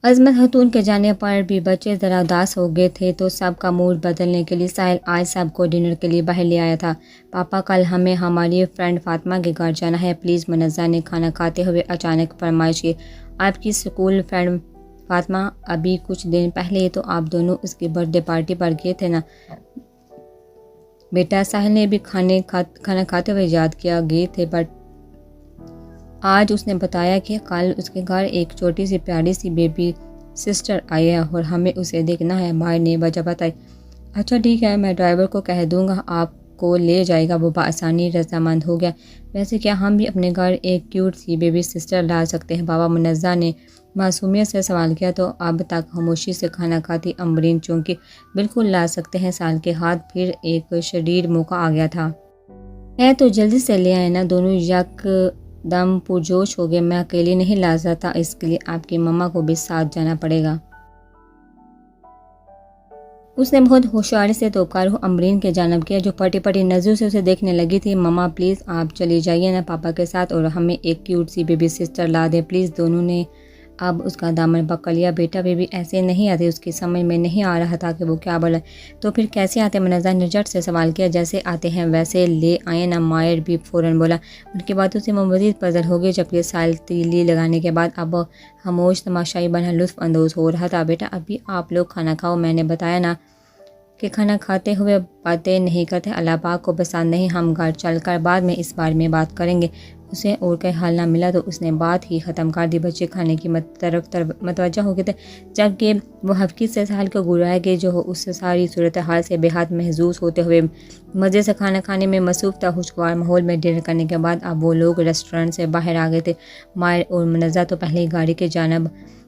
عظمت خاتون کے جانے پر بھی بچے ذرا اداس ہو گئے تھے تو سب کا موڈ بدلنے کے لیے ساحل آج سب کو ڈنر کے لیے باہر لے آیا تھا۔ پاپا کل ہمیں ہماری فرینڈ فاطمہ کے گھر جانا ہے پلیز، منزہ نے کھانا کھاتے ہوئے اچانک فرمائش کی۔ آپ کی اسکول فرینڈ فاطمہ؟ ابھی کچھ دن پہلے ہی تو آپ دونوں اس کی برتھ ڈے پارٹی پر گئے تھے نا بیٹا، ساحل نے بھی کھانا کھاتے ہوئے یاد کیا۔ گئے تھے بٹ آج اس نے بتایا کہ کل اس کے گھر ایک چھوٹی سی پیاری سی بیبی سسٹر آئی ہے اور ہمیں اسے دیکھنا ہے، مائر نے وجہ بتائی۔ اچھا ٹھیک ہے، میں ڈرائیور کو کہہ دوں گا آپ کو لے جائے گا۔ وہ بآسانی رضامند ہو گیا۔ ویسے کیا ہم بھی اپنے گھر ایک کیوٹ سی بیبی سسٹر لا سکتے ہیں بابا؟ منزہ نے معصومیت سے سوال کیا تو اب تک خاموشی سے کھانا کھاتی امبرین چونکی بالکل لا سکتے ہیں، سال کے ہاتھ پھر ایک شریر موقع آ گیا تھا۔ ہے تو جلدی سے لے آئے نا۔ دونوں یک دم پرجوش ہو گئے۔ میں اکیلی نہیں لا سکتا، اس کے لیے آپ کی مما کو بھی ساتھ جانا پڑے گا۔ اس نے بہت ہوشیاری سے توقع رخ امبرین کے جانب کیا جو پٹی پٹی نظروں سے اسے دیکھنے لگی تھی۔ مما پلیز آپ چلی جائیے نا پاپا کے ساتھ اور ہمیں ایک کیوٹ سی بیبی سسٹر لا دیں پلیز۔ دونوں نے اب اس کا دامن پکڑ لیا۔ بیٹا بیبی ایسے نہیں آتے، اس کی سمجھ میں نہیں آ رہا تھا کہ وہ کیا بولا۔ تو پھر کیسے آتے؟ منزہ نے جھٹ سے سوال کیا۔ جیسے آتے ہیں ویسے لے آئے نا، مائر بھی فوراً بولا۔ ان کی باتوں سے وہ مزید پزل ہو گئی جبکہ ساحل تیلی لگانے کے بعد اب خاموش تماشائی بنا لطف اندوز ہو رہا تھا۔ بیٹا ابھی آپ لوگ کھانا کھاؤ، میں نے بتایا نا کہ کھانا کھاتے ہوئے باتیں نہیں کرتے، اللہ پاک کو پسند نہیں، ہم گھر چل کر بعد میں اس بارے میں بات کریں گے۔ اسے اور کوئی حل نہ ملا تو اس نے بات ہی ختم کر دی۔ بچے کھانے کی طرف متوجہ ہو گئے تھے جبکہ وہ حقیقت سے ساحل کو گرائے گئے جو اس ساری صورتحال سے بے حد محظوظ ہوتے ہوئے مزے سے کھانا کھانے میں مصروف تھا۔ خوشگوار ماحول میں ڈنر کرنے کے بعد اب وہ لوگ ریسٹورنٹ سے باہر آ گئے تھے۔ مائر اور منزہ تو پہلے ہی گاڑی کے جانب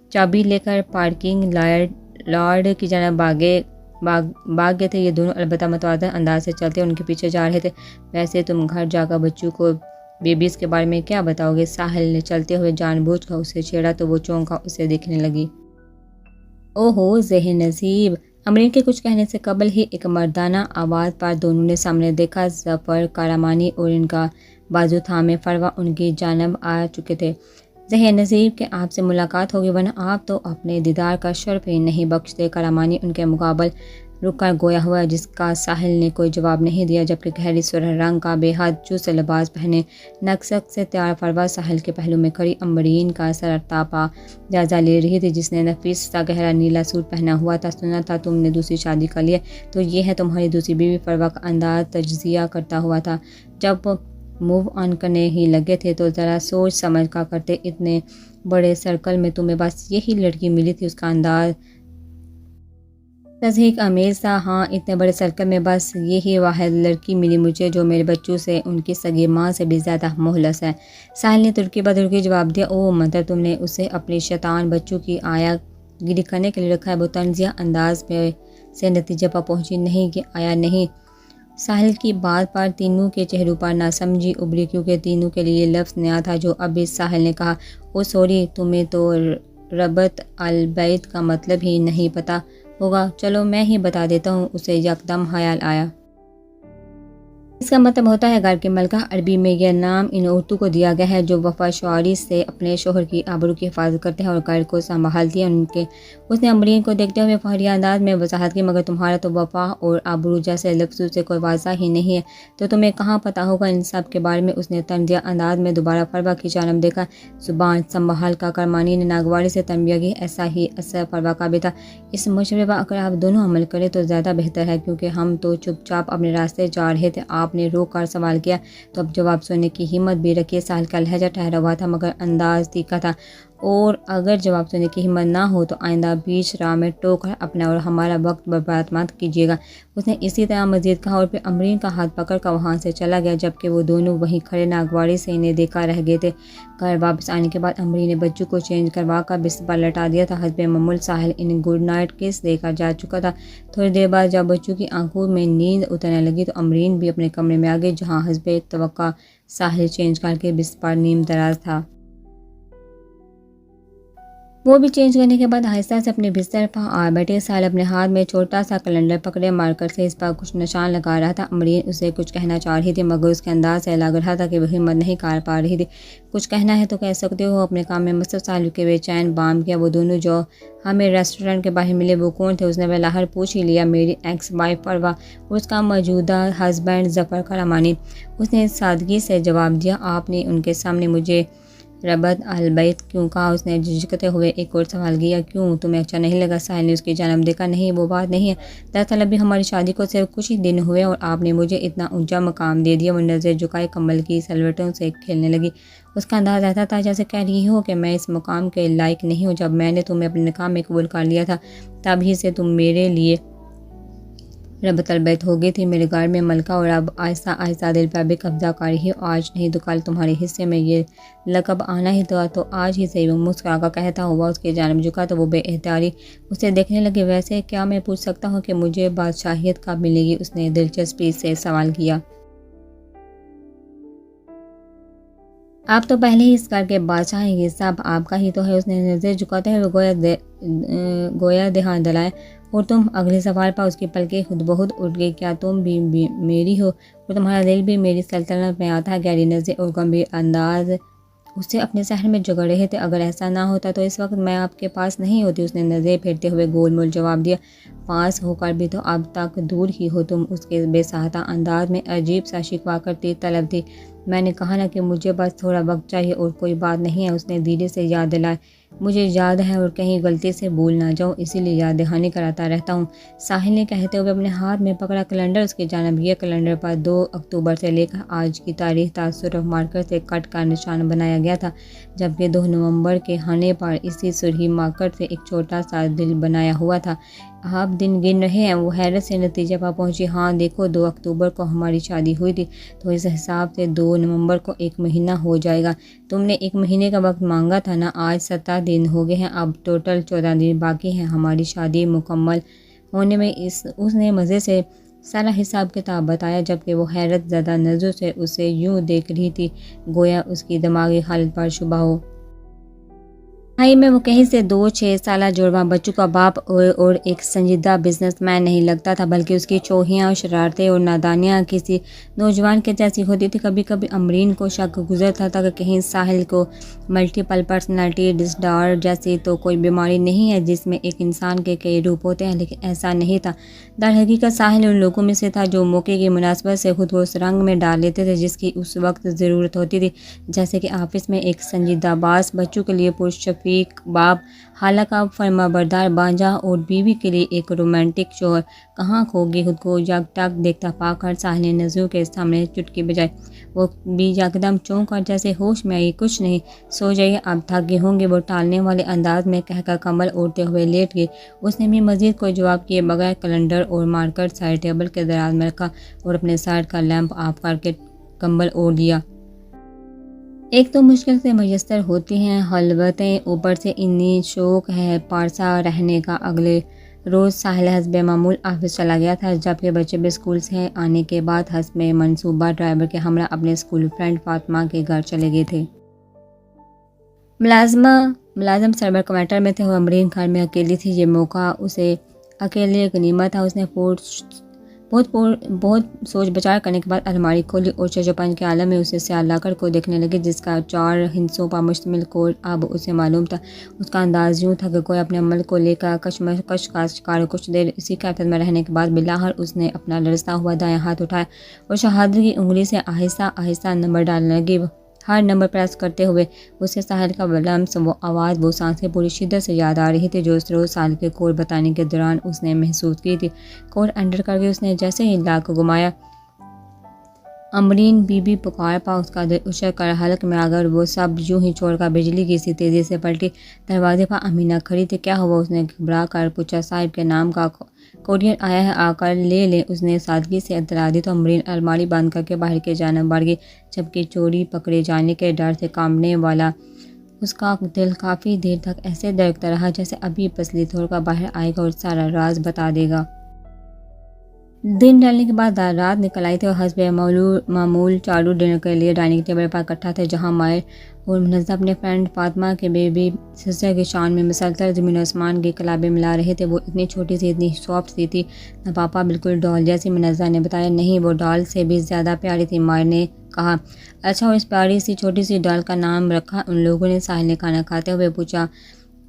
چابی لے کر پارکنگ لاٹ کی جانب بھاگ گئے تھے۔ یہ دونوں البتہ متوازن انداز سے چلتے ان کے پیچھے جا رہے تھے۔ ویسے تم گھر جا کر بچوں کو بیبیز کے بارے میں کیا بتاؤ گے؟ ساحل نے چلتے ہوئے جان بوجھ کر اسے چھیڑا تو وہ چونکا اسے دیکھنے لگی۔ اوہو ذہن نصیب! امبرین کے کچھ کہنے سے قبل ہی ایک مردانہ آواز پر دونوں نے سامنے دیکھا۔ ظفر کارامانی اور ان کا بازو تھامے فروا ان کی جانب آ چکے تھے۔ ذہن نصیب کہ آپ سے ملاقات ہوگی ورنہ آپ تو اپنے دیدار کا شرف ہی نہیں بخشتے۔ کارامانی ان کے مقابل رک کر گویا ہوا جس کا ساحل نے کوئی جواب نہیں دیا جبکہ گہری سرخ رنگ کا بے حد چست لباس پہنے نقص سے تیار فروا ساحل کے پہلو میں کھڑی امبرین کا سرتاپا جائزہ لے رہی تھی جس نے نفیس سا گہرا نیلا سوٹ پہنا ہوا تھا۔ سنا تھا تم نے دوسری شادی کر لی ہے، تو یہ ہے تمہاری دوسری بیوی؟ فروا کا انداز تجزیہ کرتا ہوا تھا۔ جب موو آن کرنے ہی لگے تھے تو ذرا سوچ سمجھ کا کرتے، اتنے بڑے سرکل میں تمہیں بس یہی لڑکی ملی تھی؟ اس کا انداز تضحیک آمیز تھا۔ ہاں، اتنے بڑے سرکل میں بس یہی واحد لڑکی ملی مجھے جو میرے بچوں سے ان کی سگی ماں سے بھی زیادہ مخلص ہے۔ ساحل نے ترکی بدرکی جواب دیا۔ اوہ مطلب تم نے اسے اپنی شیطان بچوں کی آیا گیری کرنے کے لیے رکھا ہے؟ وہ طنزیہ انداز میں سے نتیجے پر پہنچی۔ نہیں کہ آیا نہیں۔ ساحل کی بات پر تینوں کے چہروں پر ناسمجھی ابھری کیونکہ تینوں کے لیے یہ لفظ نیا تھا جو ابھی ساحل نے کہا۔ اوہ سوری، تمہیں تو ربط البیت کا مطلب ہی نہیں پتہ ہوگا، چلو میں ہی بتا دیتا ہوں۔ اسے یکدم خیال آیا۔ اس کا مطلب ہوتا ہے گھر کی ملکہ۔ عربی میں یہ نام ان عورتوں کو دیا گیا ہے جو وفا شعاری سے اپنے شوہر کی آبرو کی حفاظت کرتے ہیں اور گھر کو سنبھالتی ہیں۔ اس نے امبرین کو دیکھتے ہوئے فخریہ انداز میں وضاحت کی، مگر تمہارا تو وفا اور آبرو جیسے لفظوں سے کوئی واضح ہی نہیں ہے، تو تمہیں کہاں پتہ ہوگا ان سب کے بارے میں؟ اس نے طنزیہ انداز میں دوبارہ فروا کی جانب دیکھا۔ زبان سنبھال کر کارامانی نے ناگواری سے تنبیہ کی۔ ایسا ہی اثر فروا کا بھی تھا۔ اس مشورے پر اگر آپ دونوں عمل کریں تو زیادہ بہتر ہے کیونکہ ہم تو چپ چاپ اپنے راستے جا رہے تھے۔ آپ نے روک کر سوال کیا تو اب جواب سننے کی ہمت بھی رکھیے۔ ساحل کا لہجہ ٹھہرا ہوا تھا مگر انداز تیکھا تھا۔ اور اگر جواب سننے کی ہمت نہ ہو تو آئندہ بیچ راہ میں ٹوک کر اپنا اور ہمارا وقت برباد مت کیجیے گا۔ اس نے اسی طرح مزید کہا اور پھر امبرین کا ہاتھ پکڑ کر وہاں سے چلا گیا جبکہ وہ دونوں وہیں کھڑے ناگواری سے انہیں دیکھا رہ گئے تھے۔ گھر واپس آنے کے بعد امبرین نے بچوں کو چینج کروا کر بستر پر لٹا دیا تھا۔ حسب معمول ساحل انہیں گڈ نائٹ کس دے کر جا چکا تھا۔ تھوڑی دیر بعد جب بچوں کی آنکھوں میں نیند اترنے لگی تو امبرین بھی اپنے کمرے میں آ گئی جہاں حسب توقع ساحل چینج کر کے بستر پر نیم دراز تھا۔ وہ بھی چینج کرنے کے بعد آہستہ سے اپنے بستر پر آ بیٹھے. ساحل اپنے ہاتھ میں چھوٹا سا کیلنڈر پکڑے مارکر سے اس پر کچھ نشان لگا رہا تھا. امرین اسے کچھ کہنا چاہ رہی تھی مگر اس کے انداز سے لگ رہا تھا کہ وہ ہمت نہیں کر پا رہی تھی. کچھ کہنا ہے تو کہہ سکتے ہو. اپنے کام میں مصروف ساحل کے بے چین بام کیا. وہ دونوں جو ہمیں ریسٹورنٹ کے باہر ملے وہ کون تھے؟ اس نے بلاہر پوچھ ہی لیا. میری ایکس وائف پروا اور اس کا موجودہ ہسبینڈ ظفر کرامانی. اس نے سادگی سے جواب دیا. آپ نے ان کے سامنے مجھے ربط البیت کیوں کہا؟ اس نے جھجکتے ہوئے ایک اور سوال کیا. کیوں تمہیں اچھا نہیں لگا؟ ساحل نے اس کی جانب دیکھا. نہیں وہ بات نہیں ہے. دراصل ابھی ہماری شادی کو صرف کچھ ہی دن ہوئے اور آپ نے مجھے اتنا اونچا مقام دے دیا. وہ نظر جھکائے کمبل کی سلوٹوں سے کھیلنے لگی. اس کا انداز ایسا تھا جیسے کہہ رہی ہو کہ میں اس مقام کے لائق نہیں ہوں. جب میں نے تمہیں اپنے نکاح میں قبول کر لیا تھا تب ہی سے تم میرے لیے ربط البیت ہو گئی تھی میرے گھر میں ملکہ. اور اب آہستہ آہستہ دل پر بھی قبضہ کر رہی ہو. آج نہیں تو کل تمہارے حصے میں یہ لقب آنا ہی تھا. تو آج ہی صحیح. وہ مسکرا کر کہتا ہوا اس کی جانب جھکا تو وہ بے احتیاطی اسے دیکھنے لگے. ویسے کیا میں پوچھ سکتا ہوں کہ مجھے بادشاہیت کب ملے گی؟ اس نے دلچسپی سے سوال کیا. آپ تو پہلے ہی اس گھر کے بادشاہ ہیں. یہ سب آپ کا ہی تو ہے. اس نے نظر جھکاتے ہوئے گویا دھیان دلائے. اور تم؟ اگلے سوال پر اس کی پلکیں خود بخود اٹھ گئی. کیا تم بھی میری ہو اور تمہارا دل بھی میری سلطنت میں آتا ہے؟ گہری نظر اور گمبھیر انداز اسے اپنے شہر میں جگڑ رہے تھے. اگر ایسا نہ ہوتا تو اس وقت میں آپ کے پاس نہیں ہوتی. اس نے نظر پھیرتے ہوئے گول مول جواب دیا. پاس ہو کر بھی تو اب تک دور ہی ہو تم. اس کے بے ساختہ انداز میں عجیب سا شکوہ کرتی طلب تھی. میں نے کہا نا کہ مجھے بس تھوڑا وقت چاہیے اور کوئی بات نہیں ہے. اس نے دھیرے سے یاد دلائے. مجھے یاد ہے اور کہیں غلطی سے بھول نہ جاؤں اسی لیے یاد دہانی کراتا رہتا ہوں. ساحل نے کہتے ہوئے اپنے ہاتھ میں پکڑا کیلنڈر اس کی جانب گیا. کیلنڈر پر 2 اکتوبر سے لے کر آج کی تاریخ تک سرخ مارکر سے کٹ کا نشان بنایا گیا تھا جبکہ 2 نومبر کے ہونے پر اسی سرخی مارکر سے ایک چھوٹا سا دل بنایا ہوا تھا. آپ دن گن رہے ہیں؟ وہ حیرت سے نتیجے پر پہنچی. ہاں دیکھو 2 اکتوبر کو ہماری شادی ہوئی تھی تو اس حساب سے 2 نومبر کو 1 مہینہ ہو جائے گا. تم نے 1 مہینے کا وقت مانگا تھا نا. آج 17 دن ہو گئے ہیں. اب ٹوٹل 14 دن باقی ہیں ہماری شادی مکمل ہونے میں. اس نے مزے سے سارا حساب کتاب بتایا جبکہ وہ حیرت زدہ نظروں سے اسے یوں دیکھ رہی تھی گویا اس کی دماغی حالت پر شبہ ہو. بھائی میں وہ کہیں سے 2 6 سالہ جڑواں بچوں کا باپ اور ایک سنجیدہ بزنس مین نہیں لگتا تھا بلکہ اس کی چوہیاں شرارتیں اور نادانیاں کسی نوجوان کے جیسی ہوتی تھی. کبھی کبھی امرین کو شک گزرتا تھا کہ کہیں ساحل کو ملٹیپل پرسنالٹی ڈس آرڈر جیسی تو کوئی بیماری نہیں ہے جس میں ایک انسان کے کئی روپ ہوتے ہیں. لیکن ایسا نہیں تھا. در حقیقت ساحل ان لوگوں میں سے تھا جو موقع کی مناسبت سے خود کو اس رنگ میں ڈال لیتے تھے جس کی اس وقت ضرورت ہوتی تھی. جیسے کہ آفس میں ایک سنجیدہ باس، بچوں کے لیے پرشفیق باپ، خالہ کا فرما بردار بانجا اور بیوی کے لیے ایک رومانٹک شوہر. کہاں کھو گئی خود کو یکٹاک دیکھتا پا کر ساحل نے نظروں کے سامنے چٹکی بجائی. وہ بھی یکدم چونک کر جیسے ہوش میں آئی. کچھ نہیں، سو جائیے آپ تھک گئے ہوں گے. وہ ٹالنے والے انداز میں کہہ کر کمبل اوڑھتے ہوئے لیٹ گئی. اس نے بھی مزید کوئی جواب کیے بغیر کیلنڈر اور مارکر سائڈ ٹیبل کے دراز میں رکھا اور اپنے سائڈ کا لیمپ آف کر کے کمبل اوڑھ لیا. ایک تو مشکل سے میسر ہوتی ہیں خلوتیں، اوپر سے اتنی شوق ہے پارسا رہنے کا. اگلے روز ساحل حسب معمول آفس چلا گیا تھا جبکہ بچے بھی اسکول سے آنے کے بعد حسب منصوبہ ڈرائیور کے ہمراہ اپنے اسکول فرینڈ فاطمہ کے گھر چلے گئے تھے. ملازم سرور کوارٹر میں تھے اور امرین گھر میں اکیلی تھی. یہ موقع اسے اکیلے غنیمت تھا. اس نے بہت سوچ بچار کرنے کے بعد الماری کھولی اور چچوپن کے عالم میں اسے سیاہ لاکر کو دیکھنے لگے جس کا 4 ہندسوں پر مشتمل کوڈ اب اسے معلوم تھا. اس کا انداز یوں تھا کہ کوئی اپنے عمل کو لے کر کشمکش کا شکار. کچھ دیر اسی کیفیت میں رہنے کے بعد بلاہر اس نے اپنا لرزتا ہوا دایاں ہاتھ اٹھایا اور شہادت کی انگلی سے آہستہ آہستہ نمبر ڈالنے لگی. ہر نمبر پریس کرتے ہوئے اسے ساحل کا لمس، وہ آواز، وہ سانسیں پوری شدت سے یاد آ رہی تھی جو اس روز سال کے کوڈ بتانے کے دوران اس نے محسوس کی تھی. کوڈ انٹر کر کے اس نے جیسے ہی لاک گھمایا امرین بی بی پکار پا. اس کا دل اچھل کر حلق میں اگر وہ سب یوں ہی چھوڑ کر بجلی کی سی تیزی سے پلٹی. دروازے پر امینہ کھڑی تھی. کیا ہوا؟ اس نے گھبرا کر پوچھا. صاحب کے نام کا کوریئر آیا ہے، آ کر لے لیں. اس نے سادگی سے اطلاع دی تو امرین الماری بند کر کے باہر کی جانب بڑھ گئی جبکہ چوری پکڑے جانے کے ڈر سے کانپنے والا اس کا دل کافی دیر تک ایسے دھڑکتا رہا جیسے ابھی پسلی توڑ کر باہر آئے گا اور سارا راز بتا دے گا. دن ڈھلنے کے بعد رات نکل آئی تھی اور حسب معمول چاروں ڈنر کے لیے ڈائننگ ٹیبل پر اکٹھا تھے، جہاں مائر اور منزہ اپنے فرینڈ فاطمہ کے بیبی سسٹر کی شان میں مسلسل زمین و آسمان کی کلابیں ملا رہے تھے۔ وہ اتنی چھوٹی سی، اتنی سافٹ سی تھی نہ پاپا، بالکل ڈال جیسی۔ منزہ نے بتایا، نہیں وہ ڈال سے بھی زیادہ پیاری تھی۔ مائر نے کہا، اچھا، اور اس پیاری سی چھوٹی سی ڈال کا نام رکھا ان لوگوں نے؟ ساحل نے کھانا کھاتے ہوئے پوچھا۔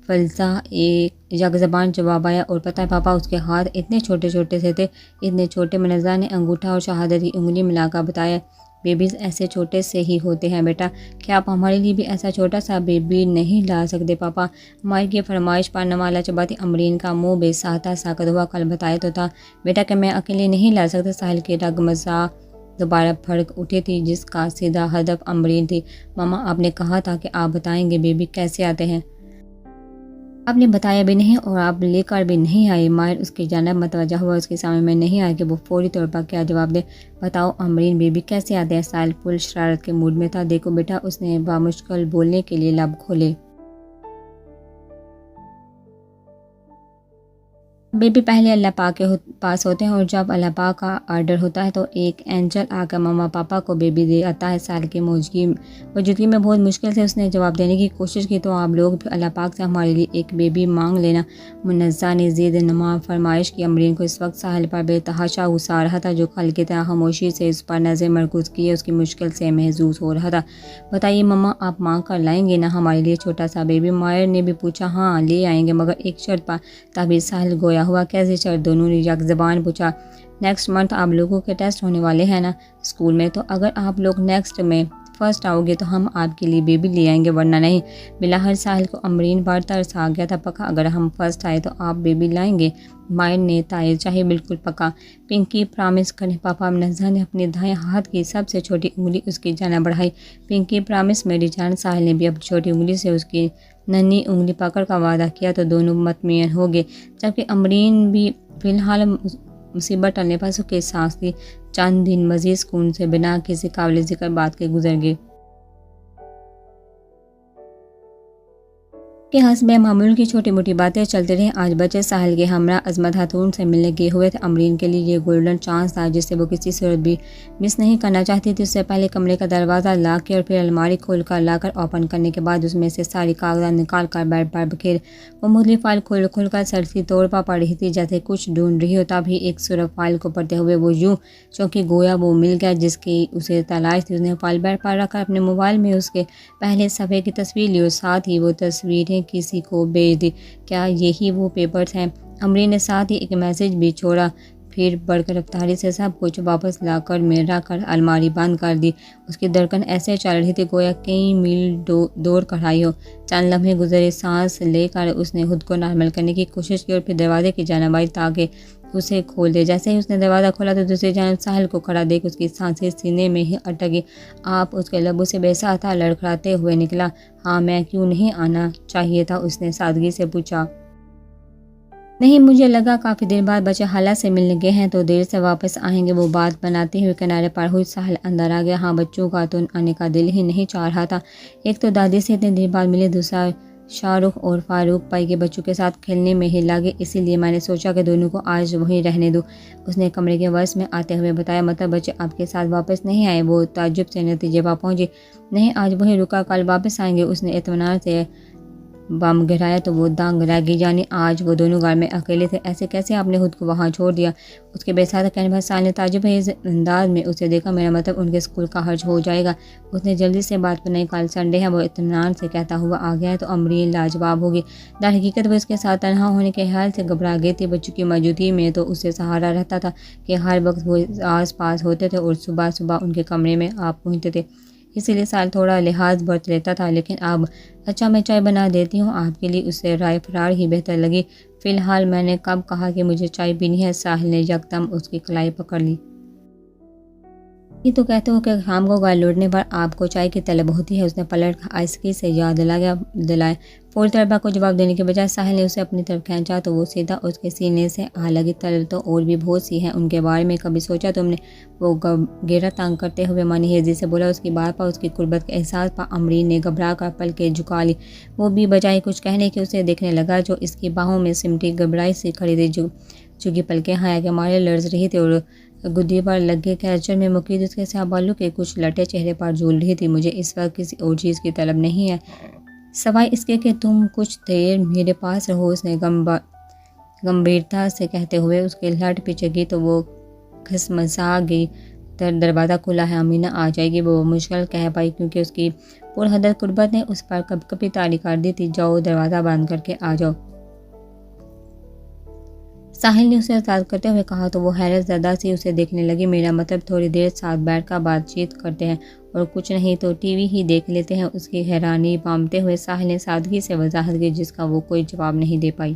فلسہ ایک یک زبان جواب آیا، اور پتہ ہے پاپا، اس کے ہاتھ اتنے چھوٹے چھوٹے سے تھے، اتنے چھوٹے۔ منزہ نے انگوٹھا اور شہادتی انگلی ملا کر بتایا، بیبیز ایسے چھوٹے سے ہی ہوتے ہیں بیٹا۔ کیا آپ ہمارے لیے بھی ایسا چھوٹا سا بیبی نہیں لا سکتے پاپا؟ مائر کی فرمائش پر نوالا چباتی امرین کا منہ بے ساختہ ساکت ہوا۔ کل بتایا تو تھا بیٹا کہ میں اکیلے نہیں لا سکتا۔ ساحل کی رگ مزاح دوبارہ پھڑک اٹھی تھی، جس کا سیدھا ہدف امرین تھی۔ ماما، آپ نے کہا تھا کہ آپ بتائیں گے بیبی کیسے آتے ہیں، آپ نے بتایا بھی نہیں اور آپ لے کر بھی نہیں آئے۔ مائر اس کی جانب متوجہ ہوا، اس کی سمجھ میں نہیں آیا کہ وہ فوری طور پر کیا جواب دے۔ بتاؤ امرین، بیبی کیسے آتے ہیں؟ ساحل فل شرارت کے موڈ میں تھا۔ دیکھو بیٹا، اس نے بامشکل بولنے کے لیے لب کھولے۔ بیبی پہلے اللہ پاک کے پاس ہوتے ہیں، اور جب اللہ پاک کا آرڈر ہوتا ہے تو ایک اینجل آ کر ماما پاپا کو بیبی دے آتا ہے۔ ساحل کی موجودگی میں بہت مشکل سے اس نے جواب دینے کی کوشش کی، تو آپ لوگ بھی اللہ پاک سے ہمارے لیے ایک بیبی مانگ لینا۔ منزہ نے زید نما فرمائش کی۔ امرین کو اس وقت ساحل پر بے تحاشا غصہ آ رہا تھا، جو کل کی طرح خاموشی سے اس پر نظر مرکوز کیے اس کی مشکل سے محظوظ ہو رہا تھا۔ بتائیے ماما، آپ مانگ کر لائیں گے نا ہمارے لیے چھوٹا سا بیبی؟ مائر نے بھی پوچھا۔ ہاں لے آئیں گے، مگر ایک شرط پر۔ تبھی ساحل گویا ہوا، کیسے شرط؟ دونوں نے یک زبان پوچھا۔ نیکسٹ منتھ آپ لوگوں کے ٹیسٹ ہونے والے ہیں نا اسکول میں، تو اگر آپ لوگ نیکسٹ میں فرسٹ آؤ گے تو ہم آپ کے لیے بیبی لے آئیں گے، ورنہ نہیں۔ بلاخر ساحل کو امرین پر ترس آ گیا تھا۔ پکا اگر ہم فرسٹ آئے تو آپ بیبی لائیں گے؟ مائر نے تائید چاہی۔ بالکل پکا، پنکی پرامس کریں پاپا۔ منزہ نے اپنے دائیں ہاتھ کی سب سے چھوٹی انگلی اس کی جانب بڑھائی۔ پنکی پرامس میری جان۔ ساحل نے بھی اپنی چھوٹی انگلی سے اس کی ننھی انگلی پکڑ کا وعدہ کیا، تو دونوں مطمئن ہو گئے، جبکہ امرین بھی فی الحال مصیبت ٹلنے پر سکھی سانس تھی۔ چند دن مزید سکون سے بنا کسی قابل ذکر بات کے گزر گئے کہ حسب معمول کی چھوٹی موٹی باتیں چلتی رہیں۔ آج بچے ساحل کے ہمراہ عظمت خاتون سے ملنے گئے ہوئے تھے۔ امرین کے لیے یہ گولڈن چانس تھا جسے وہ کسی صورت بھی مس نہیں کرنا چاہتی تھی۔ اس سے پہلے کمرے کا دروازہ لاک کیا اور پھر الماری کھول کر لا کر اوپن کرنے کے بعد اس میں سے ساری کاغذات نکال کر بیڈ پر بکھیر وہ مختلف فائل کھول کر سرسری طور پر پڑھ رہی تھی، جیسے کچھ ڈھونڈ رہی ہو۔ تب ہی ایک صرف فائل کو پڑھتے ہوئے وہ یوں چونکہ گویا وہ مل گیا جس کی اسے تلاش تھی۔ اس نے فائل بیڈ پر رکھ کر اپنے موبائل میں اس کے پہلے صفحے کی تصویر لی اور ساتھ ہی وہ تصویریں کسی کو بھیج دی۔ کیا یہی وہ پیپرز ہیں؟ امرین نے ساتھ ہی ایک میسج بھی چھوڑا۔ پھر بڑھ کر رفتاری سے سب کچھ واپس لا کر میں رکھ کر الماری بند کر دی۔ اس کی دھڑکن ایسے چل رہی تھی گویا کئی میل دور کڑھائی ہو۔ چند لمحے گزرے، سانس لے کر اس نے خود کو نارمل کرنے کی کوشش کی اور پھر دروازے کی جانب آئی تاکہ اسے کھول دے۔ جیسے ہی اس نے دروازہ کھولا تو دوسری جانب ساحل کو کھڑا دیکھ اس کی سانسیں سینے میں ہی اٹک گئی۔ آپ اس کے لبوں سے بے ساختہ لڑکھڑاتے ہوئے نکلا۔ ہاں، میں کیوں نہیں آنا چاہیے تھا؟ اس نے سادگی سے پوچھا۔ نہیں، مجھے لگا کافی دن بعد بچے خالہ سے ملنے گئے ہیں تو دیر سے واپس آئیں گے، وہ بات بناتے ہوئے کنارے پر ہوئی۔ ساحل اندر آ گیا۔ ہاں، بچوں کا تو آنے کا دل ہی نہیں چاہ رہا تھا۔ ایک تو دادی سے اتنے دن بعد ملے، دوسرا شاہ رخ اور فاروق بھائی کے بچوں کے ساتھ کھیلنے میں ہی لگے، اسی لیے میں نے سوچا کہ دونوں کو آج وہیں رہنے دوں۔ اس نے کمرے کے وسط میں آتے ہوئے بتایا۔ مطلب بچے آپ کے ساتھ واپس نہیں آئے؟ وہ تعجب سے نتیجے پر پہنچی۔ نہیں، آج وہیں رکا، کل واپس آئیں گے۔ اس نے اطمینان سے بم گرایا تو وہ دنگ رہ گئی، یعنی آج وہ دونوں گھر میں اکیلے تھے؟ ایسے کیسے آپ نے خود کو وہاں چھوڑ دیا؟ اس کے بے سادہ کہنے پر ساحل نے تعجب خیز انداز میں اسے دیکھا۔ میرا مطلب ان کے اسکول کا خرچ ہو جائے گا۔ اس نے جلدی سے بات پر نہیں، کل سنڈے ہے، وہ اطمینان سے کہتا ہوا آ گیا ہے تو امرین لاجواب ہوگی۔ در حقیقت وہ اس کے ساتھ تنہا ہونے کے خیال سے گھبرا گئی تھی۔ بچوں کی موجودگی میں تو اسے سہارا رہتا تھا کہ ہر وقت وہ آس پاس ہوتے تھے اور صبح صبح ان کے کمرے میں آپ پہنچتے تھے، اسی لیے ساحل تھوڑا لحاظ برت لیتا تھا۔ لیکن اب اچھا، میں چائے بنا دیتی ہوں آپ کے لیے، اسے رائے فرار ہی بہتر لگی۔ فی الحال میں نے کب کہا کہ مجھے چائے پینی ہے؟ ساحل نے یکدم اس کی کلائی پکڑ لی۔ یہ تو کہتے ہو کہ شام کو گھر لوٹنے پر آپ کو چائے کی طلب ہوتی ہے۔ اس نے پلٹ کر آہستگی سے یاد دلائے۔ فوری طلبہ کو جواب دینے کے بجائے ساحل نے اسے اپنی طرف کھینچا تو وہ سیدھا اس کے سینے سے آ لگی۔ طلب تو اور بھی بہت سی ہیں، ان کے بارے میں کبھی سوچا تم نے؟ وہ گہرا تنگ کرتے ہوئے معنی سے بولا۔ اس کی بات پر اس کی قربت کے احساس پر امرین نے گھبرا کر پلکیں جھکا لی۔ وہ بھی بجائے کچھ کہنے کے اسے دیکھنے لگا، جو اس کی باہوں میں سمٹی گھبرائی سی کھڑی تھی۔ چونکہ پلکیں حیا کے مارے لرز رہی تھی اور گدی پر لگے کیچر میں مقید اس کے سیاہ بالوں کے کچھ لٹے چہرے پر جھول رہی تھی۔ مجھے اس وقت کسی اور چیز کی طلب نہیں ہے سوائے اس کے کہ تم کچھ دیر میرے پاس رہو، اس نے گمبھیرتا سے کہتے ہوئے اس کے لٹ پیچھے کی تو وہ کھسمسا گئی۔ دروازہ کھلا ہے، امینہ آ جائے گی، وہ مشکل کہہ پائی کیونکہ اس کی پرحدت قربت نے اس پر کب کبھی طاری کر دی تھی۔ جاؤ دروازہ بند کر کے آ جاؤ، ساحل نے اسے اطاعت کرتے ہوئے کہا تو وہ حیرت زدہ سی اسے دیکھنے لگی۔ میرا مطلب تھوڑی دیر ساتھ بیٹھ کر بات چیت کرتے ہیں اور کچھ نہیں تو ٹی وی ہی دیکھ لیتے ہیں۔ اس کی حیرانی پامتے ہوئے ساحل نے سادگی سے وضاحت کی جس کا وہ کوئی جواب نہیں دے پائی۔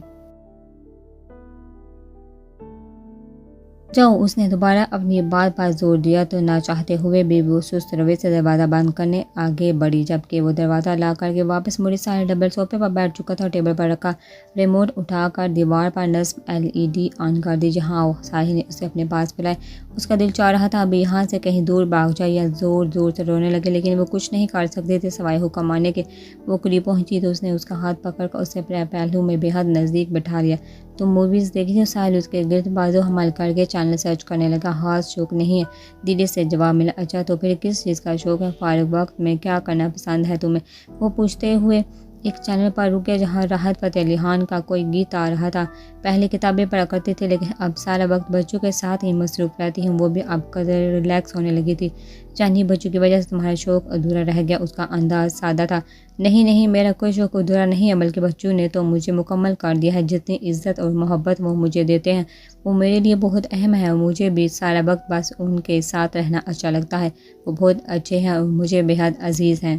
جاؤ، اس نے دوبارہ اپنی بات پر زور دیا تو نہ چاہتے ہوئے بھی وہ سست روی سے دروازہ بند کرنے آگے بڑھی۔ جبکہ وہ دروازہ لا کر کے واپس مڑی، ساحل ڈبل صوفے پر بیٹھ چکا تھا، ٹیبل پر رکھا ریموٹ اٹھا کر دیوار پر نصب LED آن کر دی۔ جہاں آؤ، ساحل نے اسے اپنے پاس بلائے۔ اس کا دل چاہ رہا تھا ابھی یہاں سے کہیں دور بھاگ جائے یا زور زور سے رونے لگے، لیکن وہ کچھ نہیں کر سکتے تھے سوائے حکم ماننے کے۔ وہ قریب پہنچی تو اس نے اس کا ہاتھ پکڑ کر اسے اپنے پہلو میں بے حد نزدیک بٹھا لیا۔ تم موویز دیکھتی ہو؟ ساحل اس کے گرد بازو حمل کر کے چینل سرچ کرنے لگا۔ خاص شوق نہیں ہے، دیدی سے جواب ملا۔ اچھا تو پھر کس چیز کا شوق ہے؟ فارغ وقت میں کیا کرنا پسند ہے تمہیں؟ وہ پوچھتے ہوئے ایک چینل پر رکے جہاں راحت فتح علی خان کا کوئی گیت آ رہا تھا۔ پہلے کتابیں پڑھا کرتی تھی لیکن اب سارا وقت بچوں کے ساتھ ہی مصروف رہتی ہوں، وہ بھی اب قدر ریلیکس ہونے لگی تھی۔ چاندی بچوں کی وجہ سے تمہارا شوق ادھورا رہ گیا؟ اس کا انداز سادہ تھا۔ نہیں، میرا کوئی شوق ادھورا نہیں ہے، بلکہ بچوں نے تو مجھے مکمل کر دیا ہے۔ جتنی عزت اور محبت وہ مجھے دیتے ہیں وہ میرے لیے بہت اہم ہے، اور مجھے بھی سارا وقت بس ان کے ساتھ رہنا اچھا لگتا ہے۔ وہ بہت اچھے ہیں اور مجھے بے حد عزیز ہیں۔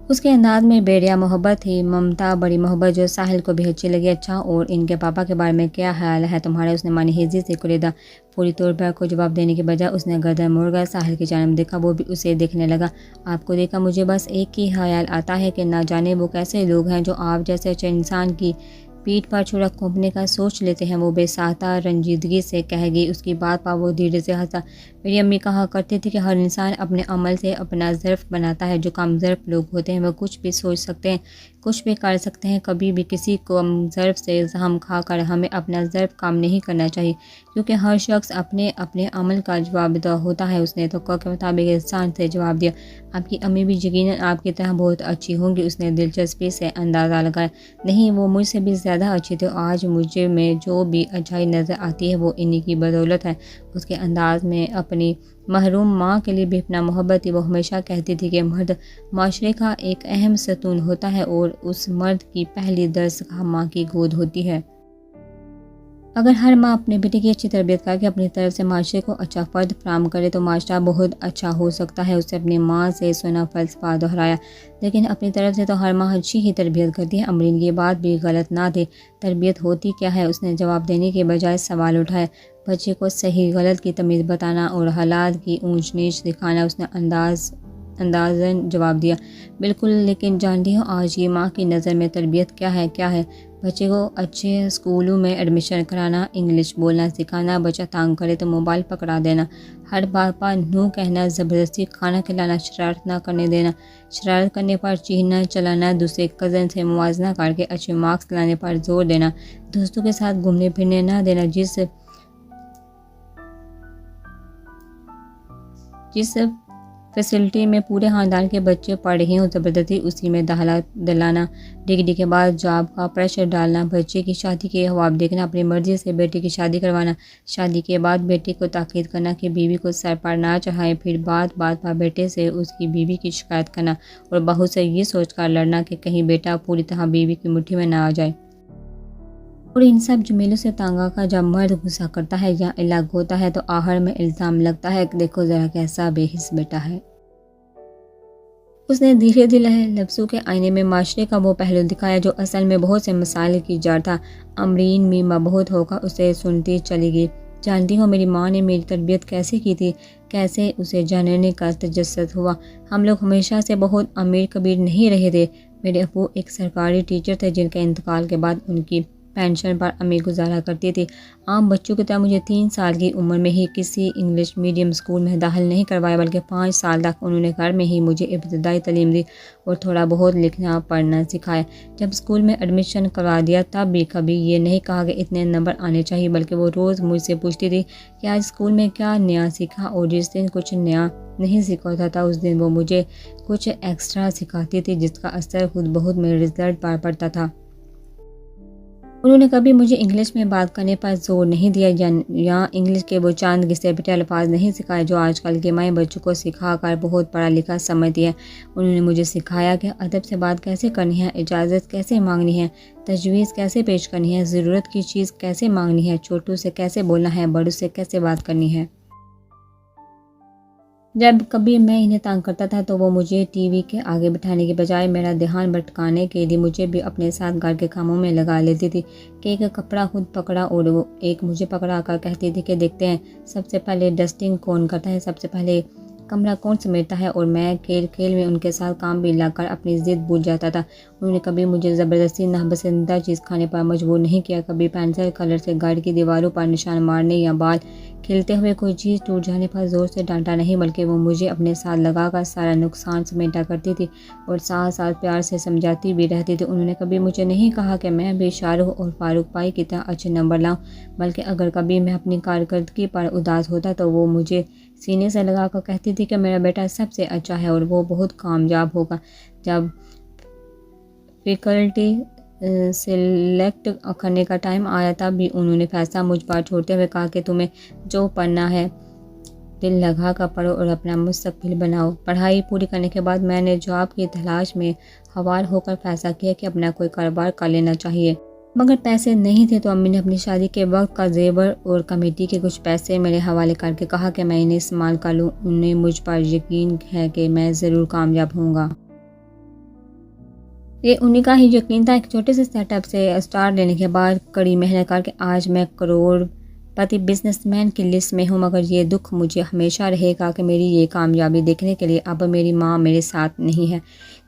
اس کے انداز میں بیریا محبت تھی، ممتا بڑی محبت جو ساحل کو بھی اچھی لگی۔ اچھا اور ان کے پاپا کے بارے میں کیا خیال ہے تمہارا؟ اس نے مانہیزی سے کلیدہ پوری طور پر کو جواب دینے کے بجائے اس نے گردن موڑ کر ساحل کی جانب دیکھا۔ وہ بھی اسے دیکھنے لگا۔ آپ کو دیکھا مجھے بس ایک ہی خیال آتا ہے کہ نہ جانے وہ کیسے لوگ ہیں جو آپ جیسے اچھے انسان کی پیٹھ پر چھڑا کھونپنے کا سوچ لیتے ہیں، وہ بے ساختہ رنجیدگی سے کہہ گئی۔ اس کی بات پر وہ دھیرے سے ہنسا۔ میری امی کہا کرتی تھی کہ ہر انسان اپنے عمل سے اپنا ظرف بناتا ہے۔ جو کم ظرف لوگ ہوتے ہیں وہ کچھ بھی سوچ سکتے ہیں، کچھ بھی کر سکتے ہیں۔ کبھی بھی کسی کو ظرف سے زہم کھا کر ہمیں اپنا ظرف کام نہیں کرنا چاہیے، کیونکہ ہر شخص اپنے عمل کا جوابدہ ہوتا ہے۔ اس نے توقع کے مطابق احسان سے جواب دیا۔ آپ کی امی بھی یقیناً آپ کی طرح بہت اچھی ہوں گی، اس نے دلچسپی سے اندازہ لگایا۔ نہیں، وہ مجھ سے بھی زیادہ اچھی تھی۔ آج مجھے میں جو بھی اچھائی نظر آتی ہے وہ انہی کی بدولت ہے۔ اس کے انداز میں اپنی محروم ماں کے لیے بھی اپنا محبت تھی۔ وہ ہمیشہ کہتی تھی کہ مرد معاشرے کا ایک اہم ستون ہوتا ہے اور اس مرد کی پہلی درسگاہ ماں کی گود ہوتی ہے۔ اگر ہر ماں اپنے بیٹے کی اچھی تربیت کر کے اپنی طرف سے معاشرے کو اچھا فرد فراہم کرے تو معاشرہ بہت اچھا ہو سکتا ہے۔ اس نے اپنی ماں سے سنا فلسفہ دہرایا۔ لیکن اپنی طرف سے تو ہر ماں اچھی ہی تربیت کرتی ہے۔ امرین کی بات بھی غلط نہ تھی۔ تربیت ہوتی کیا ہے؟ اس نے جواب دینے کے بجائے سوال اٹھایا۔ بچے کو صحیح غلط کی تمیز بتانا اور حالات کی اونچ نیچ دکھانا، اس نے اندازاً جواب دیا۔ بالکل، لیکن جانتی ہوں آج کی ماں کی نظر میں تربیت کیا ہے؟ بچے کو اچھے اسکولوں میں ایڈمیشن کرانا، انگلش بولنا سکھانا، بچہ تانگ کرے تو موبائل پکڑا دینا، ہر بات پر نو کہنا، زبردستی کھانا کھلانا، شرارت نہ کرنے دینا، شرارت کرنے پر چیخنا چلانا، دوسرے کزن سے موازنہ کر کے اچھے مارکس لانے پر زور دینا، دوستوں کے ساتھ گھومنے پھرنے نہ دینا، جس فیسلٹی میں پورے خاندان کے بچے پڑھ رہے ہوں زبردستی اسی میں داخلہ دلانا، ڈگری کے بعد جاب کا پریشر ڈالنا، بچے کی شادی کے خواب دیکھنا، اپنی مرضی سے بیٹی کی شادی کروانا، شادی کے بعد بیٹی کو تاکید کرنا کہ بیوی کو سر پر نہ چڑھائے، پھر بات پر بیٹے سے اس کی بیوی کی شکایت کرنا اور بہو سے یہ سوچ کر لڑنا کہ کہیں بیٹا پوری طرح بیوی کی مٹھی میں نہ آ جائے۔ اور ان سب جمیلوں سے تانگ آ کر جب مرد غصہ کرتا ہے یا الگ ہوتا ہے تو آخر میں الزام لگتا ہے کہ دیکھو ذرا کیسا بے حس بیٹا ہے۔ اس نے دھیرے دھیرے لفظوں کے آئینے میں معاشرے کا وہ پہلو دکھایا جو اصل میں بہت سے مسائل کی جڑ تھا۔ امرین بھی مبہوت ہو کر اسے سنتی چلی گئی۔ جانتی ہو میری ماں نے میری تربیت کیسے کی تھی، کیسے اسے جاننے کا تجسس ہوا۔ ہم لوگ ہمیشہ سے بہت امیر کبیر نہیں رہے تھے۔ میرے ابو ایک سرکاری ٹیچر تھے جن کے انتقال کے بعد ان کی پینشن پر امی گزارا کرتی تھی۔ عام بچوں کی طرح مجھے 3 سال کی عمر میں ہی کسی انگلش میڈیم اسکول میں داخل نہیں کروایا، بلکہ 5 سال تک انہوں نے گھر میں ہی مجھے ابتدائی تعلیم دی اور تھوڑا بہت لکھنا پڑھنا سکھایا۔ جب اسکول میں ایڈمیشن کروا دیا تب بھی کبھی یہ نہیں کہا کہ اتنے نمبر آنے چاہیے، بلکہ وہ روز مجھ سے پوچھتی تھی کہ آج اسکول میں کیا نیا سیکھا، اور جس دن کچھ نیا نہیں سیکھا ہوتا تھا اس دن وہ مجھے کچھ ایکسٹرا سکھاتی تھی، جس کا اثر خود بہت میرے رزلٹ پر پڑتا تھا۔ انہوں نے کبھی مجھے انگلش میں بات کرنے پر زور نہیں دیا یا انگلش کے وہ چاند گھسے پٹے الفاظ نہیں سکھائے جو آج کل کے مائیں بچوں کو سکھا کر بہت پڑھا لکھا سمجھتی ہیں۔ انہوں نے مجھے سکھایا کہ ادب سے بات کیسے کرنی ہے، اجازت کیسے مانگنی ہے، تجویز کیسے پیش کرنی ہے، ضرورت کی چیز کیسے مانگنی ہے، چھوٹوں سے کیسے بولنا ہے، بڑوں سے کیسے بات کرنی ہے۔ جب کبھی میں انہیں تنگ کرتا تھا تو وہ مجھے ٹی وی کے آگے بٹھانے کے بجائے میرا دھیان بھٹکانے کے لیے مجھے بھی اپنے ساتھ گھر کے کاموں میں لگا لیتی تھی کہ ایک کپڑا خود پکڑا اور وہ ایک مجھے پکڑا کر کہتی تھی کہ دیکھتے ہیں سب سے پہلے ڈسٹنگ کون کرتا ہے، سب سے پہلے کمرہ کون سمیٹتا ہے، اور میں کھیل کھیل میں ان کے ساتھ کام بھی لگ کر اپنی ضد بھول جاتا تھا۔ انہوں نے کبھی مجھے زبردستی ناپسندیدہ چیز کھانے پر مجبور نہیں کیا، کبھی پینسل کلر سے گھر کی دیواروں پر نشان مارنے یا بال کھیلتے ہوئے کوئی چیز ٹوٹ جانے پر زور سے ڈانٹا نہیں، بلکہ وہ مجھے اپنے ساتھ لگا کر سارا نقصان سمیٹا کرتی تھی اور ساتھ ساتھ پیار سے سمجھاتی بھی رہتی تھی۔ انہوں نے کبھی مجھے نہیں کہا کہ میں بھی شاہ رخ اور فاروق پائی کی طرح اچھے نمبر لاؤں، بلکہ اگر کبھی میں اپنی کارکردگی پر اداس ہوتا تو وہ مجھے سینے سے لگا کر کہتی تھی کہ میرا بیٹا سب سے اچھا ہے اور وہ بہت کامیاب ہوگا۔ جب فیکلٹی سلیکٹ کرنے کا ٹائم آیا تب بھی انہوں نے فیصلہ مجھ پر چھوڑتے ہوئے کہا کہ تمہیں جو پڑھنا ہے دل لگا کر پڑھو اور اپنا مستقبل بناؤ۔ پڑھائی پوری کرنے کے بعد میں نے جاب کی تلاش میں ہوار ہو کر فیصلہ کیا کہ اپنا کوئی کاروبار کر لینا چاہیے، مگر پیسے نہیں تھے تو امی نے اپنی شادی کے وقت کا زیور اور کمیٹی کے کچھ پیسے میرے حوالے کر کے کہا کہ میں انہیں استعمال کر لوں۔ انہیں مجھ پر یقین ہے کہ میں ضرور کامیاب ہوں گا۔ یہ انہیں کا ہی یقین تھا۔ ایک چھوٹے سے سیٹ اپ سے اسٹارٹ لینے کے بعد کڑی محنت کر کے آج میں کروڑ پتی بزنس مین کی لسٹ میں ہوں، مگر یہ دکھ مجھے ہمیشہ رہے گا کہ میری یہ کامیابی دیکھنے کے لیے اب میری ماں میرے ساتھ نہیں ہے۔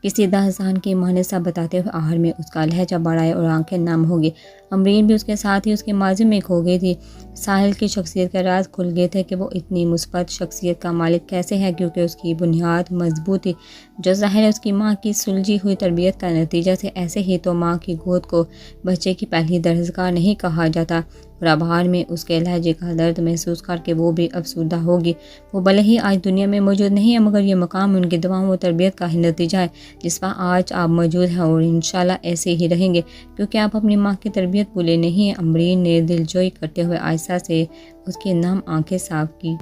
کسی داستان کی ماں نے سب بتاتے ہوئے آخر میں اس کا لہجہ بڑھایا اور آنکھیں نم ہو گئی۔ امرین بھی اس کے ساتھ ہی اس کے ماضی میں کھو گئی تھی۔ ساحل کی شخصیت کے راز کھل گئے تھے کہ وہ اتنی مثبت شخصیت کا مالک کیسے ہے، کیونکہ اس کی بنیاد مضبوط تھی، جو ظاہر ہے اس کی ماں کی سلجھی ہوئی تربیت کا نتیجہ تھے۔ ایسے ہی تو ماں کی گود کو بچے کی پہلی درسگاہ نہیں کہا جاتا، اور ابھار میں اس کے لہجے کا درد محسوس کر کے وہ بھی افسردہ ہوگی۔ وہ بھلے ہی آج دنیا میں موجود نہیں ہے، مگر یہ مقام ان کی دعاؤں و تربیت کا ہی نتیجہ ہے جس پر آج آپ موجود ہیں، اور انشاءاللہ ایسے ہی رہیں گے کیونکہ آپ اپنی ماں کی تربیت بھولے نہیں ہیں۔ امرین نے دلجوئی کرتے ہوئے آہستہ سے اس کی نم آنکھیں صاف کی۔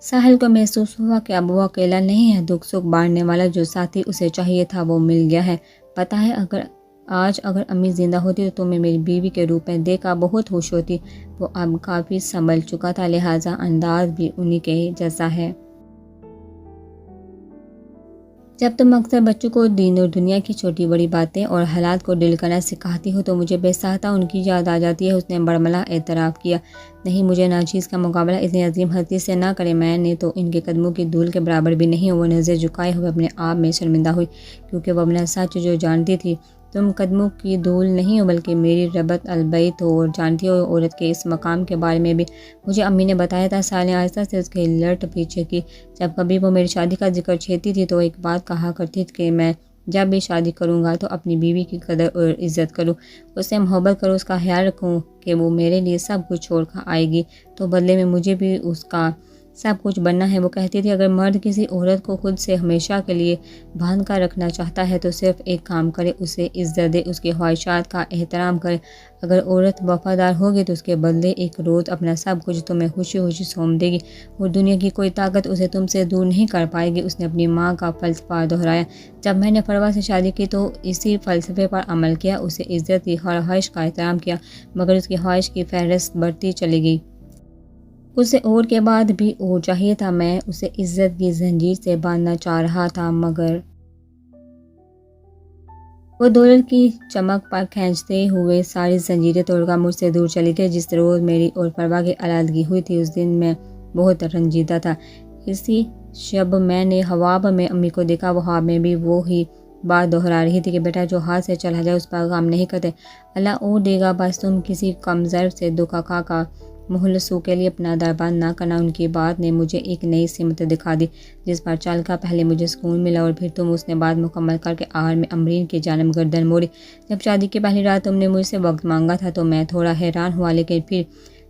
ساحل کو محسوس ہوا کہ اب وہ اکیلا نہیں ہے، دکھ سکھ بانٹنے والا جو ساتھی اسے چاہیے تھا وہ مل گیا ہے۔ پتہ ہے اگر امی زندہ ہوتی تو تمہیں میری بیوی کے روپ میں دیکھ کر بہت خوش ہوتی۔ وہ اب کافی سنبھل چکا تھا، لہٰذا انداز بھی انہی کے جیسا ہے۔ جب تم اکثر بچوں کو دین اور دنیا کی چھوٹی بڑی باتیں اور حالات کو ڈیل کرنا سکھاتی ہو تو مجھے بے ساختہ ان کی یاد آ جاتی ہے۔ اس نے برملا اعتراف کیا۔ نہیں، مجھے ناچیز کا مقابلہ اتنی عظیم ہستی سے نہ کرے، میں نے تو ان کے قدموں کی دھول کے برابر بھی نہیں۔ وہ نظر جھکائے ہوئے اپنے آپ میں شرمندہ ہوئی، کیونکہ وہ اپنا سچ جو جانتی تھی۔ تم قدموں کی دھول نہیں ہو بلکہ میری ربط البیت ہو، اور جانتی ہو عورت کے اس مقام کے بارے میں بھی مجھے امی نے بتایا تھا۔ ساحل نے آہستہ سے اس کے لٹ پیچھے کی۔ جب کبھی وہ میری شادی کا ذکر چھیڑتی تھی تو ایک بات کہا کرتی تھی کہ میں جب بھی شادی کروں گا تو اپنی بیوی کی قدر اور عزت کروں، اس سے محبت کروں، اس کا خیال رکھوں کہ وہ میرے لیے سب کچھ چھوڑ کر آئے گی تو بدلے میں مجھے بھی اس کا سب کچھ بننا ہے۔ وہ کہتی تھی اگر مرد کسی عورت کو خود سے ہمیشہ کے لیے باندھ کر رکھنا چاہتا ہے تو صرف ایک کام کرے، اسے عزت دے، اس کی خواہشات کا احترام کرے۔ اگر عورت وفادار ہوگی تو اس کے بدلے ایک روز اپنا سب کچھ تمہیں خوشی خوشی سونپ دے گی، اور دنیا کی کوئی طاقت اسے تم سے دور نہیں کر پائے گی۔ اس نے اپنی ماں کا فلسفہ دہرایا۔ جب میں نے فروہ سے شادی کی تو اسی فلسفے پر عمل کیا، اسے عزت دی، ہر خواہش کا احترام کیا، مگر اس کی خواہش کی فہرست بڑھتی چلی گئی۔ اسے اور کے بعد بھی اور چاہیے تھا۔ میں اسے عزت کی زنجیر سے باندھنا چاہ رہا تھا، مگر وہ دولت کی چمک پر کھینچتے ہوئے ساری زنجیریں توڑ کر مجھ سے دور چلی گئی۔ جس روز میری اور پروا کی علیحدگی ہوئی تھی اس دن میں بہت رنجیدہ تھا۔ اسی شب میں نے خواب میں امی کو دیکھا۔ وہ خواب میں بھی وہی بات دہرا رہی تھی کہ بیٹا جو ہاتھ سے چلا جائے اس پر غم نہیں کرتے، اللہ اور دے گا، بس تم کسی کم ضرب سے دکھا کھا کا مہلسوں کے لیے اپنا دربند نہ کرنا۔ ان کی بات نے مجھے ایک نئی سمت دکھا دی جس پر چل کر پہلے مجھے سکون ملا اور پھر تم اس نے بات مکمل کر کے آخر میں امرین کی جانب گردن موڑی۔ جب شادی کی پہلی رات تم نے مجھ سے وقت مانگا تھا تو میں تھوڑا حیران ہوا، لیکن پھر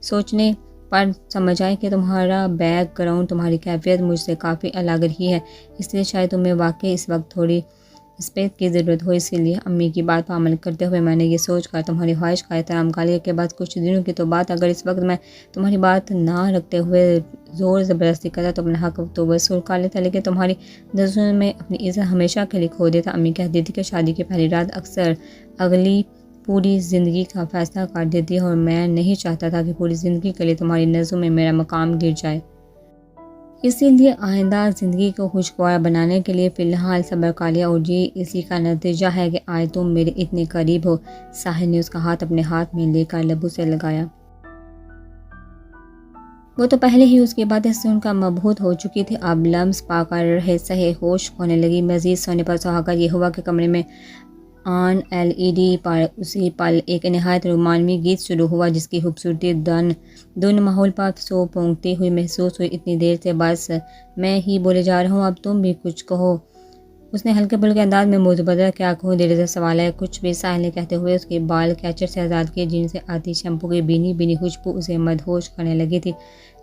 سوچنے پر سمجھ آئے کہ تمہارا بیک گراؤنڈ، تمہاری کیفیت مجھ سے کافی الگ رہی ہے، اس لیے شاید تمہیں واقعی اس وقت تھوڑی اسپیس کی ضرورت ہو۔ اسی لیے امی کی بات پر عمل کرتے ہوئے میں نے یہ سوچ کر تمہاری خواہش کا احترام کر لیا کہ بس کچھ دنوں کی تو بات، اگر اس وقت میں تمہاری بات نہ رکھتے ہوئے زور زبردستی کرتا تو اپنا حق تو وصول کر لیتا، لیکن تمہاری نظروں میں اپنی عزت ہمیشہ کے لیے کھو دیتا۔ امی کہتی تھی کہ شادی کی پہلی رات اکثر اگلی پوری زندگی کا فیصلہ کر دیتی ہے، اور میں نہیں چاہتا تھا کہ پوری زندگی کے لیے تمہاری نظروں میں میرا مقام گر جائے۔ اسی لیے آئندہ زندگی کو خوشگوار بنانے کے لیے فی الحال صبر کر لیا، اور یہ اسی کا نتیجہ ہے کہ آج تم میرے اتنے قریب ہو۔ ساحل نے اس کا ہاتھ اپنے ہاتھ میں لے کر لبوں سے لگایا۔ وہ تو پہلے ہی اس کی باتیں سن کر مبہوت ہو چکی تھی، اب لمس پا کر رہے سہے ہوش ہونے لگی۔ مزید سونے پر سہاگا یہ ہوا کہ کمرے میں آن LED پر اسی پل ایک نہایت رومانوی گیت شروع ہوا جس کی خوبصورتی دن ماحول پر سو پونگتی ہوئی محسوس ہوئی۔ اتنی دیر سے بس میں ہی بولے جا رہا ہوں، اب تم بھی کچھ کہو۔ اس نے ہلکے پھلکے انداز میں موضوع بدلا۔ کیا کہوں، دیر سے سوال ہے، کچھ بھی، ساحل نے کہتے ہوئے اس کے بال کیچر سے آزاد کیے جن سے آتی شیمپو کی بینی بینی خوشبو اسے مدہوش کرنے لگی تھی۔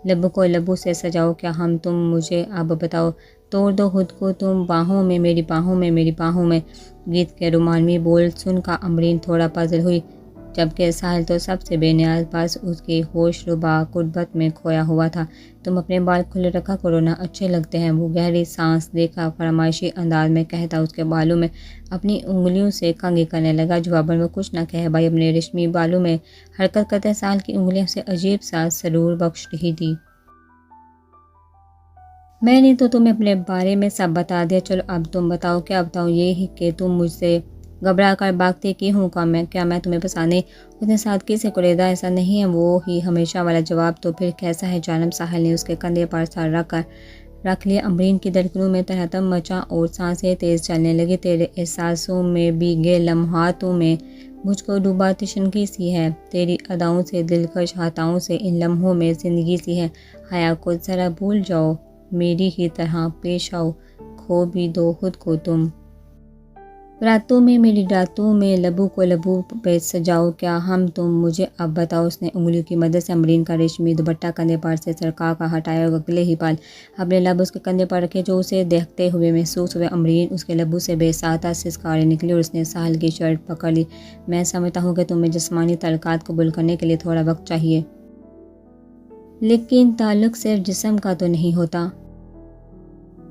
لبوں کو لبوں سے سجاؤ، کیا ہم تم مجھے اب بتاؤ، توڑ دو خود کو تم باہوں میں، میری باہوں میں، میری باہوں میں۔ گیت کے رومانوی بول سن کر امرین تھوڑا پزل ہوئی، جبکہ ساحل تو سب سے بے نیاز، بس اس کی ہوش ربا قربت میں کھویا ہوا تھا۔ تم اپنے بال کھلے رکھا کرو نا، اچھے لگتے ہیں، وہ گہری سانس دے کر فرمائشی انداز میں کہتا اس کے بالوں میں اپنی انگلیوں سے کنگھی کرنے لگا۔ جواباً وہ کچھ نہ کہہ بھائی اپنے ریشمی بالوں میں حرکت کرتے ساحل کی انگلیاں سے عجیب سا سرور بخش رہی تھی۔ میں نے تو تمہیں اپنے بارے میں سب بتا دیا، چلو اب تم بتاؤ۔ کیا بتاؤں، یہ ہی کہ تم مجھ سے گھبرا کر بھاگتی کی ہوں، کیا میں تمہیں پسند نہیں؟ اس نے سادگی سے کلیدہ، ایسا نہیں ہے، وہ ہی ہمیشہ والا جواب۔ تو پھر کیسا ہے جانم؟ ساحل نے اس کے کندھے پر سر رکھ لیا۔ امرین کی دھڑکنوں میں تہتم مچا اور سانسیں تیز چلنے لگی۔ تیرے احساسوں میں بھیگے لمحاتوں میں مجھ کو ڈوبا تشنگی سی ہے، تیری اداؤں سے، دلکش ہاتھوں سے ان لمحوں میں زندگی سی ہے۔ حیا کو ذرا بھول جاؤ، میری ہی طرح پیش آؤ، کھو بھی دو خود کو تم راتوں میں، میری راتوں میں، لبوں کو لبوں پہ سجاؤ، کیا ہم تم مجھے اب بتاؤ۔ اس نے انگلیوں کی مدد سے امرین کا ریشمی دوپٹہ کندھے پر سے سرکا کر ہٹایا اور اگلے ہی پل اپنے لب اس کے کندھے پر رکھے جو اسے دیکھتے ہوئے محسوس ہوئے۔ امرین اس کے لبوں سے بے ساختہ سسکارے نکلی اور اس نے ساحل کی شرٹ پکڑ لی۔ میں سمجھتا ہوں کہ تمہیں جسمانی تعلقات قبول کرنے کے لیے تھوڑا وقت چاہیے، لیکن تعلق صرف جسم کا تو نہیں ہوتا،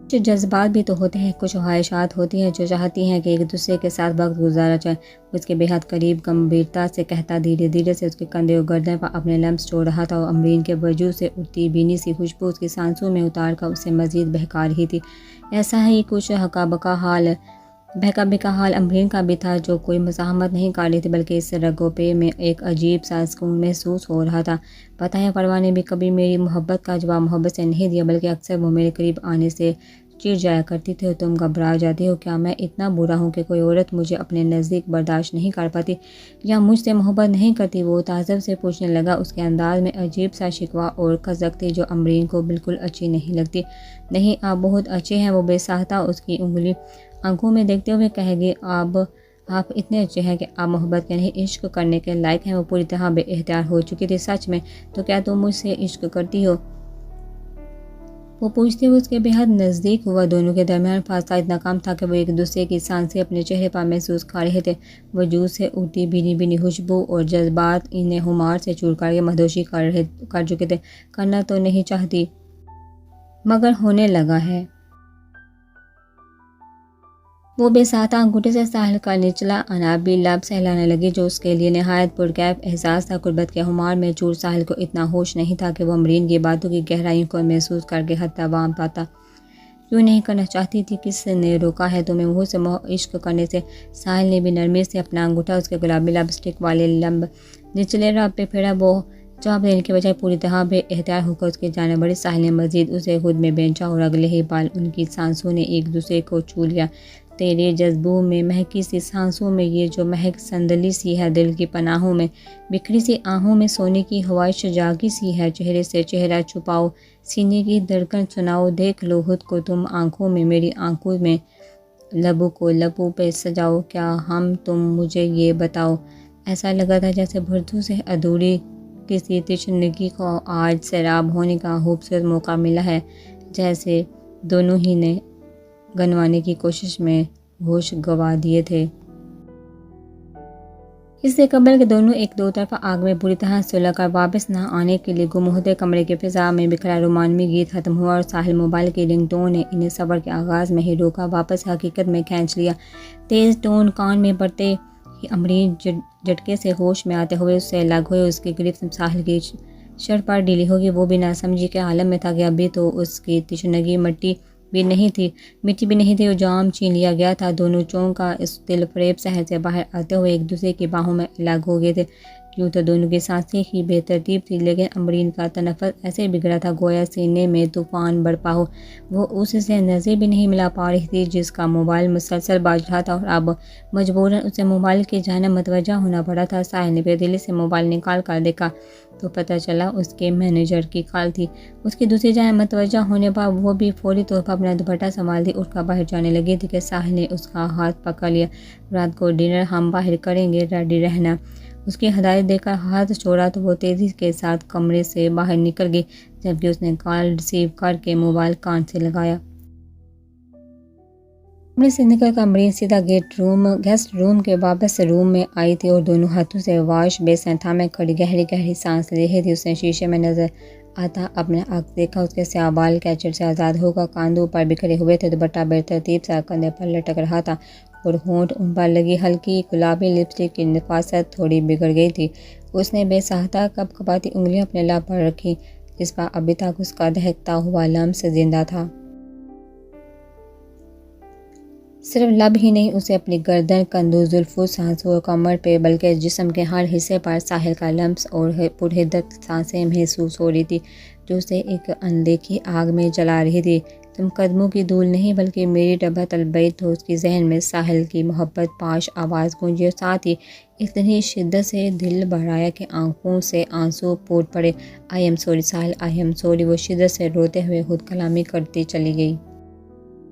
کچھ جذبات بھی تو ہوتے ہیں، کچھ خواہشات ہوتی ہیں جو چاہتی ہیں کہ ایک دوسرے کے ساتھ وقت گزارا جائے۔ اس کے بے حد قریب گمبھیرتا سے کہتا، دھیرے دھیرے سے اس کے کندھے اور گردن پر اپنے لمس چھوڑ رہا تھا، اور امرین کے وجود سے اٹھتی بینی سی خوشبو اس کی سانسوں میں اتار کر اسے مزید بہکا رہی تھی۔ ایسا ہی کچھ بہکا بکا حال امرین کا بھی تھا، جو کوئی مزاحمت نہیں کر رہی تھی بلکہ اس رگو پے میں ایک عجیب سا سکون محسوس ہو رہا تھا۔ پتہ ہے پروان نے بھی کبھی میری محبت کا جواب محبت سے نہیں دیا، بلکہ اکثر وہ میرے قریب آنے سے چڑ جایا کرتی تھی اور تم گھبرا جاتی ہو۔ کیا میں اتنا برا ہوں کہ کوئی عورت مجھے اپنے نزدیک برداشت نہیں کر پاتی یا مجھ سے محبت نہیں کرتی؟ وہ تعجب سے پوچھنے لگا، اس کے انداز میں عجیب سا شکوہ اور کھجک تھی جو امرین کو بالکل اچھی نہیں لگتی۔ نہیں، آپ بہت اچھے ہیں، وہ بے ساختہ اس کی انگلی آنکھوں میں دیکھتے ہوئے کہہ گئی۔ آپ اتنے اچھے ہیں کہ آپ محبت کے نہیں عشق کرنے کے لائق ہیں۔ وہ پوری طرح بے اختیار ہو چکی تھی۔ سچ میں؟ تو کیا تم مجھ سے عشق کرتی ہو؟ وہ پوچھتے ہوئے اس کے بے حد نزدیک ہوا۔ دونوں کے درمیان فاصلہ اتنا کم تھا کہ وہ ایک دوسرے کی سانسیں اپنے چہرے پر محسوس کر رہے تھے۔ وجود سے اٹھتی بھینی بھینی خوشبو اور جذبات انہیں خمار سے چور کر کے مدہوشی کر چکے تھے۔ کرنا تو نہیں چاہتی، مگر ہونے لگا ہے۔ وہ بے ساختہ انگوٹھے سے ساحل کا نچلا انابی لب سہلانے لگی جو اس کے لیے نہایت پرکیف احساس تھا۔ قربت کے خمار میں چور ساحل کو اتنا ہوش نہیں تھا کہ وہ امرین کی باتوں کی گہرائیوں کو محسوس کر کے حد توام پاتا۔ کیوں نہیں کرنا چاہتی تھی؟ کس نے روکا ہے تمہیں مجھ سے عشق کرنے سے؟ ساحل نے بھی نرمی سے اپنا انگوٹھا اس کے گلابی لب اسٹک والے لب نچلے رب پہ پھیرا۔ وہ جواب دینے کے بجائے پوری طرح بے اختیار ہو کر اس کی جانب بڑھی۔ ساحل نے مزید اسے خود میں بینچا اور اگلے ہی پل ان کی سانسوں نے ایک دوسرے کو چھو لیا۔ تیرے جذبوں میں، مہکی سی سانسوں میں، یہ جو مہک سندلی سی ہے دل کی پناہوں میں، بکھری سی آہوں میں سونے کی خواہش جاگی سی ہے، چہرے سے چہرہ چھپاؤ، سینے کی دھڑکن سناؤ، دیکھ لو خود کو تم آنکھوں میں، میری آنکھوں میں، لبوں کو لبوں پہ سجاؤ، کیا ہم تم مجھے یہ بتاؤ۔ ایسا لگا تھا جیسے برسوں سے ادھوری کسی تشنگی کو آج سیراب ہونے کا خوبصورت موقع ملا ہے، جیسے دونوں ہی نے گنوانے کی کوشش میں ہوش گنوا دیے تھے۔ اس سے قبل کہ دونوں ایک دو طرفہ آگ میں بری طرح سلگ کر واپس نہ آنے کے لیے گم ہوتے کمرے کی فضا میں بکھرا رومانوی گیت ختم ہوا اور ساحل موبائل کی رنگ ٹون نے انہیں صبر کے آغاز میں ہی روکا، واپس حقیقت میں کھینچ لیا۔ تیز ٹون کان میں پڑتے ہی امرین جھٹکے سے ہوش میں آتے ہوئے اس سے الگ ہوئے، اس کی گرفت ساحل کی شرط پر ڈھیلی ہوگی، وہ بھی نہ سمجھی کے عالم میں تھا کہ ابھی تو اس کی تشنگی مٹی بھی نہیں تھی اور جام چھین لیا گیا تھا۔ دونوں چونکا اس دل فریب شہر سے باہر آتے ہوئے ایک دوسرے کی باہوں میں الگ ہو گئے تھے۔ یوں تو دونوں کی سانسیں ہی بے ترتیب تھی، لیکن امرین کا تنفس ایسے بگڑا تھا گویا سینے میں طوفان برپا ہو۔ وہ اس سے نظر بھی نہیں ملا پا رہی تھی جس کا موبائل مسلسل باز رہا تھا، اور اب مجبوراً اسے موبائل کی جانب متوجہ ہونا پڑا تھا۔ ساحل نے بے دلی سے موبائل نکال کر دیکھا تو پتہ چلا اس کے مینیجر کی کال تھی۔ اس کی دوسری جانب متوجہ ہونے پر وہ بھی فوری طور پر اپنا دوپٹہ سنبھالتی اٹھ کر باہر جانے لگی تھی کہ ساحل نے اس کا ہاتھ پکڑ لیا۔ رات کو ڈنر ہم باہر کریں گے، ریڈی رہنا۔ اس کی ہدایت دے کر ہاتھ چھوڑا تو وہ تیزی کے ساتھ کمرے سے باہر نکل گئی، جبکہ اس نے کال ریسیو کر کے موبائل کان سے لگایا۔ کمرے سے نکل کر امرین سیدھا گیسٹ روم کے واپس روم میں آئی تھی اور دونوں ہاتھوں سے واش بیسن تھامے کھڑی گہری سانس لے رہی تھی۔ اس نے شیشے میں نظر آتا اپنا عکس دیکھا، اس کے سیاہ بال کیچڑ سے آزاد ہو کر کاندھوں پر بکھرے ہوئے تھے، دوپٹہ بے ترتیب سے کندھے پر لٹک رہا تھا اور ہونٹ ان پر لگی ہلکی گلابی لپسٹک کی نفاست تھوڑی بگڑ گئی تھی۔ اس نے بے ساختہ کپکپاتی انگلیاں اپنے لب پر رکھی جس پر ابھی تک اس کا دہکتا ہوا لمس زندہ تھا۔ صرف لب ہی نہیں، اسے اپنی گردن، کندھوں، زلفوں، سانسوں اور کمر پہ بلکہ جسم کے ہر حصے پر ساحل کا لمس اور پرحدت سانسیں محسوس ہو رہی تھی جو اسے ایک اندیکھی آگ میں جلا رہی تھی۔ تم قدموں کی دھول نہیں بلکہ میری ربط البیت ہو، اس کی ذہن میں ساحل کی محبت پاش آواز گونجی اور ساتھ ہی اتنی شدت سے دل بھرایا کہ آنکھوں سے آنسو پھوٹ پڑے۔ I am sorry Sahil, I am sorry, وہ شدت سے روتے ہوئے خود کلامی کرتی چلی گئی۔